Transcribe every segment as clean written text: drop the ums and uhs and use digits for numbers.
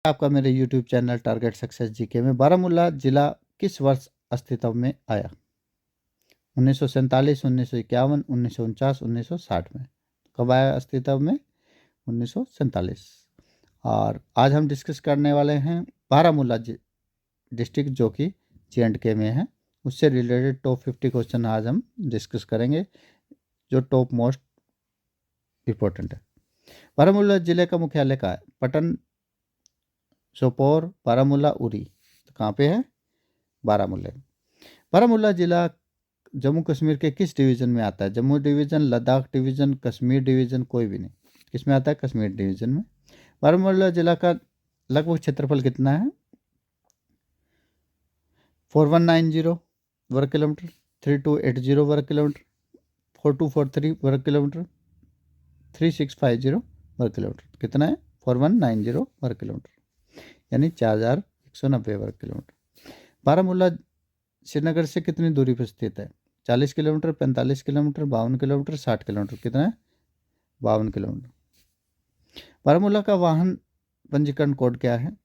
आपका मेरे YouTube channel target success GK में। बारामूला जिला किस वर्ष अस्तित्व में आया? 1947, 1951, 1949, 1960 में। कब आया अस्तित्व में? 1947। और आज हम डिस्कस करने वाले हैं बारामूला डिस्ट्रिक्ट जो कि J&K में है, उससे रिलेटेड टॉप 50 क्वेश्चन आज हम डिस्कस करेंगे जो टॉप मोस्ट इम्पोर्टेंट है। बारामूला जिले का मुख्यालय कहाँ है? पटन, सोपोर, बारामूला, उरी। तो कहाँ पे है? बारामूला। बारामूला जिला जम्मू कश्मीर के किस डिवीज़न में आता है? Jammu division, Ladakh division, Kashmir division, कोई भी नहीं। किस में आता है? कश्मीर डिवीज़न में। बारामूला जिला का लगभग क्षेत्रफल कितना है? 4190 वर्ग किलोमीटर, 3280 वर्ग किलोमीटर, 4243 वर्ग किलोमीटर, 3650 वर्ग किलोमीटर। कितना है? 4190 वर्ग किलोमीटर, यानी 4190 वर्ग किलोमीटर। बारामूला श्रीनगर से कितनी दूरी पर स्थित है? 40 किलोमीटर, 45 किलोमीटर, 52 किलोमीटर, 60 किलोमीटर। कितना है? 52 किलोमीटर। बारामूला का वाहन पंजीकरण कोड क्या है?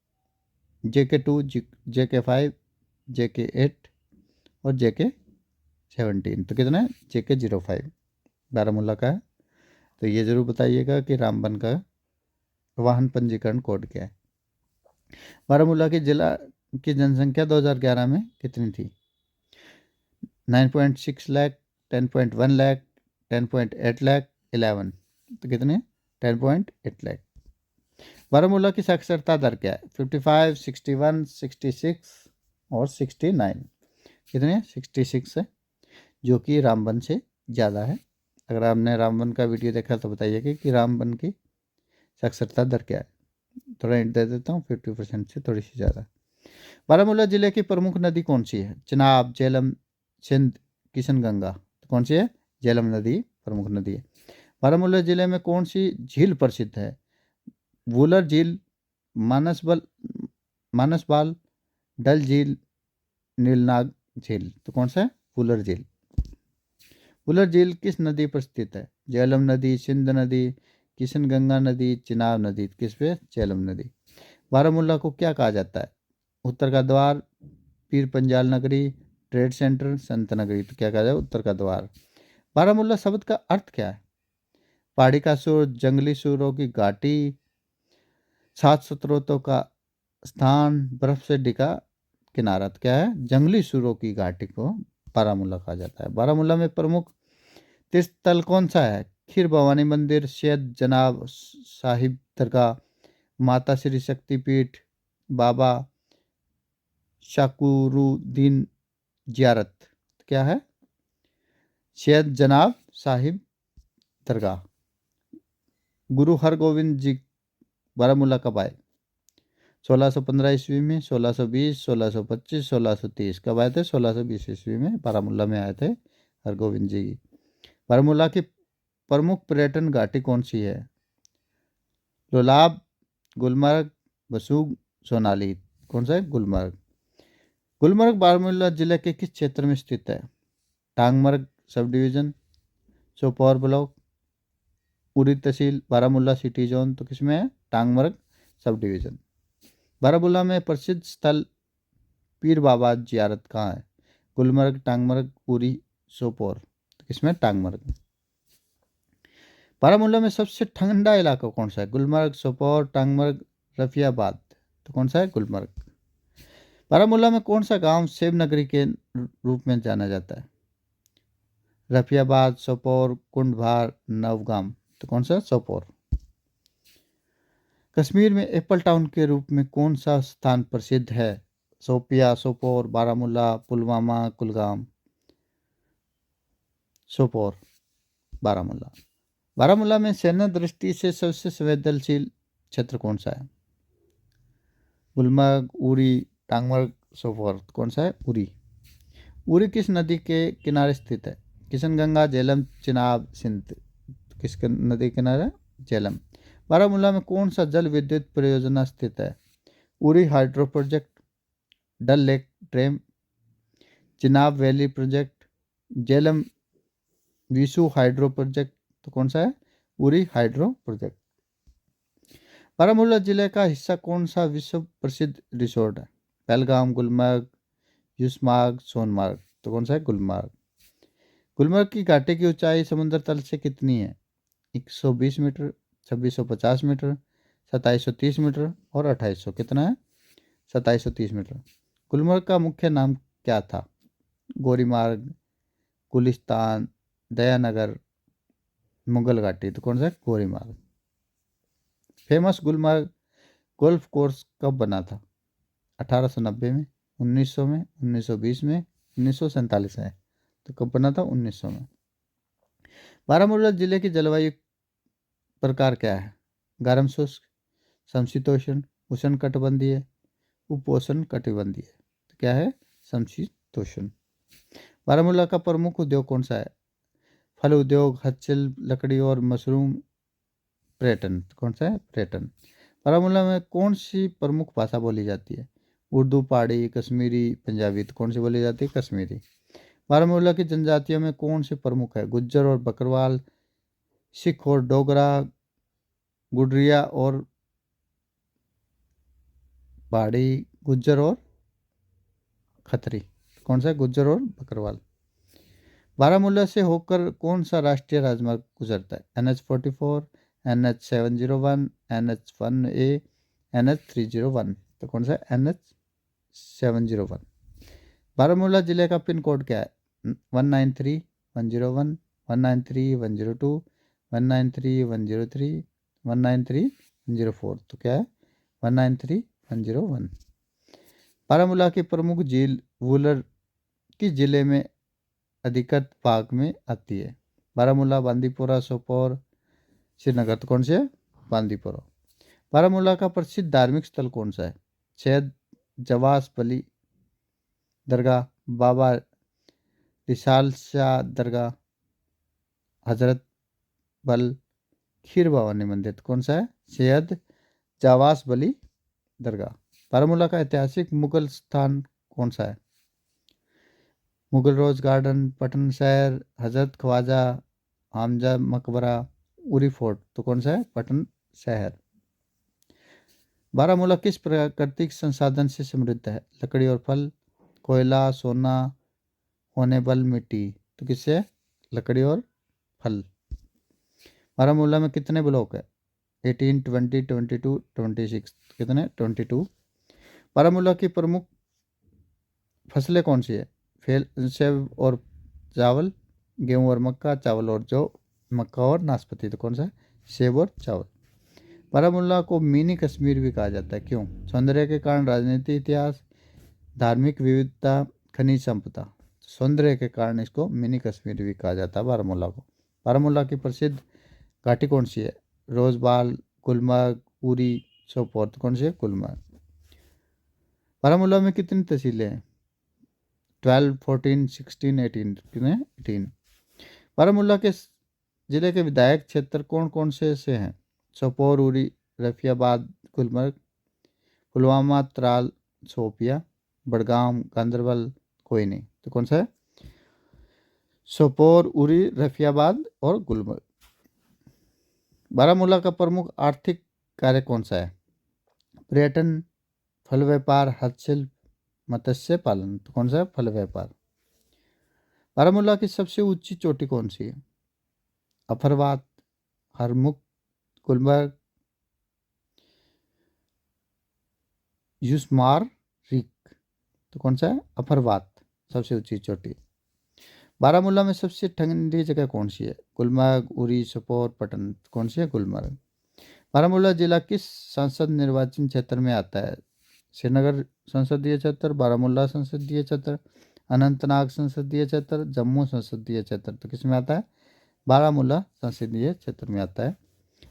JK2, JK5, JK8 और JK17। तो कितना है? JK05 बारामूला का है। तो ये ज़रूर बताइएगा कि रामबन का वाहन पंजीकरण कोड क्या है। बारामूला की जिला की जनसंख्या 2011 में कितनी थी? 9.6 लाख, 10.1 लाख, 10.8 लाख, 11। तो कितने? 10.8 लाख। बारामूला की साक्षरता दर क्या है? 55, 61, 66 और 69। कितने? 66 है, जो कि रामबन से ज़्यादा है। अगर आपने रामबन का वीडियो देखा तो बताइएगा कि रामबन की साक्षरता दर क्या है। थोड़ा हिंट दे देता हूँ, 50% से थोड़ी सी ज़्यादा। बारामूला जिले की प्रमुख नदी कौन सी है? चिनाब, झेलम, सिंध, किशनगंगा। तो कौन सी है? झेलम नदी प्रमुख नदी है। बारामूला जिले में कौन सी झील प्रसिद्ध है? वुलर झील, मानसबल मानसबाल, डल झील, नीलनाग झील। तो कौन सा है? वुलर झील। वुलर झील किस नदी पर स्थित है? झेलम नदी, सिंध नदी, किशनगंगा नदी, चिनाब नदी। किस पे? झेलम नदी। बारामूला को क्या कहा जाता है? उत्तर का द्वार, पीर पंजाल नगरी, ट्रेड सेंटर, संत नगरी। तो क्या कहा जाए? उत्तर का द्वार। बारामूला शब्द का अर्थ क्या है? पहाड़ी का सुर, जंगली सुरों की घाटी, 7 स्रोतों का स्थान, बर्फ से ढका किनारा। तो क्या है? जंगली सुरों की घाटी को बारामूला कहा जाता है। बारामूला में प्रमुख तीर्थ स्थल कौन सा है? खीर भवानी मंदिर, सैयद जनाब साहिब दरगाह, माता श्री शक्तिपीठ, बाबा शाकुरुद्दीन जियारत। क्या है? सैयद जनाब साहिब दरगाह। गुरु हरगोविंद जी बारामूला कब आए? 1615 ईस्वी में, 1620, 1625, 1630। कब आए थे? 1620 ईस्वी में बारामूला में आए थे हरगोविंद जी। बारामूला की प्रमुख पर्यटन घाटी कौन सी है? लोलाब, गुलमर्ग, बसूग, सोनाली। कौन सा है? गुलमर्ग। गुलमर्ग बारामूला जिले के किस क्षेत्र में स्थित है? Tangmarg sub division, Sopore block, Uri tehsil, Baramulla city zone. तो किसमें है? Tangmarg sub division. बारामूला में प्रसिद्ध स्थल पीर बाबा जियारत कहाँ है? गुलमर्ग, टांगमर्ग, उरी, सोपोर। तो किसमें? टांगमर्ग। बारामूला में सबसे ठंडा इलाका कौन सा है? गुलमर्ग, सोपोर, टांगमर्ग, रफियाबाद। तो कौन सा है? गुलमर्ग। बारामूला में कौन सा गांव सेब नगरी के रूप में जाना जाता है? रफियाबाद, सोपोर, कुंडभार, नवगाम। तो कौन सा? सोपोर। कश्मीर में एप्पल टाउन के रूप में कौन सा स्थान प्रसिद्ध है? सोपिया, सोपोर, बारामूला, पुलवामा, कुलगाम। सोपोर, बारामूला। बारामूला में सैन्य दृष्टि से सबसे संवेदनशील क्षेत्र कौन सा है? गुलमर्ग, उरी, टांगमर्ग, सोपोर। कौन सा है? उरी। उरी किस नदी के किनारे स्थित है? किशनगंगा, झेलम, चिनाब, सिंध। किस नदी किनारे? झेलम। बारामूला में कौन सा जल विद्युत परियोजना स्थित है? Uri hydro project, Dal lake ट्रेम, चिनाब वैली प्रोजेक्ट, झेलम विशु हाइड्रो प्रोजेक्ट। तो कौन सा है? Uri hydro project. बारामूला जिले का हिस्सा कौन सा विश्व प्रसिद्ध रिसोर्ट है? पहलगाम, गुलमर्ग, यूसमार्ग, सोनमार्ग। तो कौन सा है? गुलमर्ग। गुलमर्ग की घाटी की ऊंचाई समुद्र तल से कितनी है? 120 मीटर, 2650 मीटर, 2730 मीटर और 2800। कितना है? 2730 मीटर। गुलमर्ग का मुख्य नाम क्या था? गोरीमार्ग, गुलिस्तान, दयानगर, मुगल घाटी। तो कौन सा है? गोरीमार्ग। फेमस गुलमर्ग गोल्फ कोर्स कब बना था? 1890 में, 1900 में, 1920 में, 1947 में। तो कब बना था? 1900 में। बारामूला जिले की जलवायु प्रकार क्या है? गर्म शुष्क, समशीतोष्ण, उष्णकटिबंधीय, उपोष्ण कटिबंधीय। तो क्या है? समशीतोष्ण। बारामूला का प्रमुख उद्योग कौन सा है? फल उद्योग, हस्तशिल्प, लकड़ी और मशरूम, पर्यटन। कौन सा है? पर्यटन। बारामूला में कौन सी प्रमुख भाषा बोली जाती है? उर्दू, पहाड़ी, कश्मीरी, पंजाबी। तो कौन सी बोली जाती है? कश्मीरी। बारामूला की जनजातियों में कौन से प्रमुख है? गुज्जर और बकरवाल, सिख और डोगरा, गुडरिया और पहाड़ी, गुज्जर और खत्री। कौन सा है? गुज्जर और बकरवाल। बारामूला से होकर कौन सा राष्ट्रीय राजमार्ग गुजरता है? NH44, NH701, NH1A, NH301। तो कौन सा है? NH701। बारामूला जिले का पिन कोड क्या है? 193101, 193102, 193103, 193104। तो क्या है? 193101। बारामूला की प्रमुख झील वुलर किस जिले में अधिकतर भाग में आती है? बारामूला, बांदीपोरा, सोपोर, श्रीनगर। तो कौन से है? बांदीपोरा। बारामूला का प्रसिद्ध धार्मिक स्थल कौन सा है? सैयद जवास बली दरगाह, बाबा रिसाल शाह दरगाह, हजरत बल खीर भवानी मंदिर। तो कौन सा है? सैयद जवास बली दरगाह। बारामूला का ऐतिहासिक मुगल स्थान कौन सा है? मुगल रोज गार्डन, पटन शहर, हजरत ख्वाजा हमजा मकबरा, उरी फोर्ट। तो कौन सा है? पटन शहर। बारामूला किस प्राकृतिक संसाधन से समृद्ध है? लकड़ी और फल, कोयला, सोना, होनेबल मिट्टी। तो किससे? लकड़ी और फल। बारामूला में कितने ब्लॉक है? 18, 20, 22, 26। कितने? 22। बारामूला की प्रमुख फसलें कौन सी है? सेब और चावल, गेहूं और मक्का, चावल और जौ, मक्का और नाशपाती। तो कौन सा है? सेब और चावल। बारामूला को मिनी कश्मीर भी कहा जाता है, क्यों? सौंदर्य के कारण, राजनीति, इतिहास, धार्मिक विविधता, खनिज संपदा। सौंदर्य के कारण इसको मिनी कश्मीर भी कहा जाता है बारामूला को। बारामूला की प्रसिद्ध घाटी कौन सी है? रोजबाल, गुलमर्ग, उरी, सोपोर। तो कौन सी है? गुलमर्ग। बारामूला में कितनी तहसीलें हैं? 12, 14, 16, 18। कितने? 18। बारामूला के जिले के विधायक क्षेत्र कौन कौन से हैं? सोपोर, उरी, रफियाबाद, गुलमर्ग, पुलवामा, त्राल, शोपिया, बड़गाम, गांधरबल, कोई नहीं। तो कौन सा है? सोपोर, उरी, रफियाबाद और गुलमर्ग। बारामूला का प्रमुख आर्थिक कार्य कौन सा है? पर्यटन, फल व्यापार, हस्तशिल्प, मत्स्य पालन। तो कौन सा है? फल व्यापार। बारामूला की सबसे ऊंची चोटी कौन सी है? अफरवात, हरमुख, गुलमर्ग, यूसमार, रिक। तो कौन सा है? अफरवात सबसे ऊंची चोटी। बारामूला में सबसे ठंडी जगह कौन सी है? गुलमर्ग, उरी, सोपोर, पटन। कौन सी है? गुलमर्ग। बारामूला जिला किस संसद निर्वाचन क्षेत्र में आता है? श्रीनगर संसदीय क्षेत्र, बारामूला संसदीय क्षेत्र, अनंतनाग संसदीय क्षेत्र, जम्मू संसदीय क्षेत्र। तो किस में आता है? बारामूला संसदीय क्षेत्र में आता है।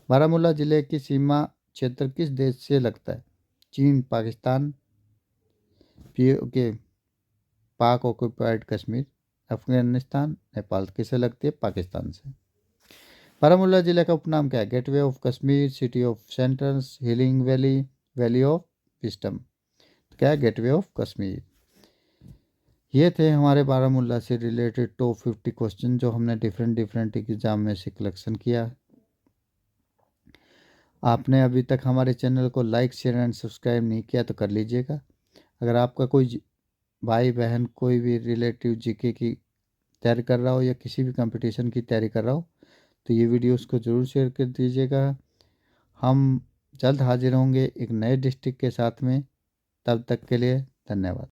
बारामूला जिले की सीमा क्षेत्र किस देश से लगता है? चीन, पाकिस्तान, के पाक ऑक्युपाइड कश्मीर, अफगानिस्तान, नेपाल। किसे लगती है? पाकिस्तान से। बारामूला जिले का उपनाम क्या है? Gateway of Kashmir, city of sentence, healing valley, valley of wisdom. क्या है? Gateway of Kashmir. ये थे हमारे बारामूला से रिलेटेड टॉप 50 क्वेश्चन जो हमने डिफरेंट डिफरेंट एग्जाम में से कलेक्शन किया। आपने अभी तक हमारे चैनल को लाइक शेयर एंड सब्सक्राइब नहीं किया तो कर लीजिएगा। अगर आपका कोई भाई बहन कोई भी रिलेटिव जीके की तैयारी कर रहा हो या किसी भी कंपटीशन की तैयारी कर रहा हो तो ये वीडियो उसको ज़रूर शेयर कर दीजिएगा। हम जल्द हाजिर होंगे एक नए डिस्ट्रिक्ट के साथ में। तब तक के लिए धन्यवाद।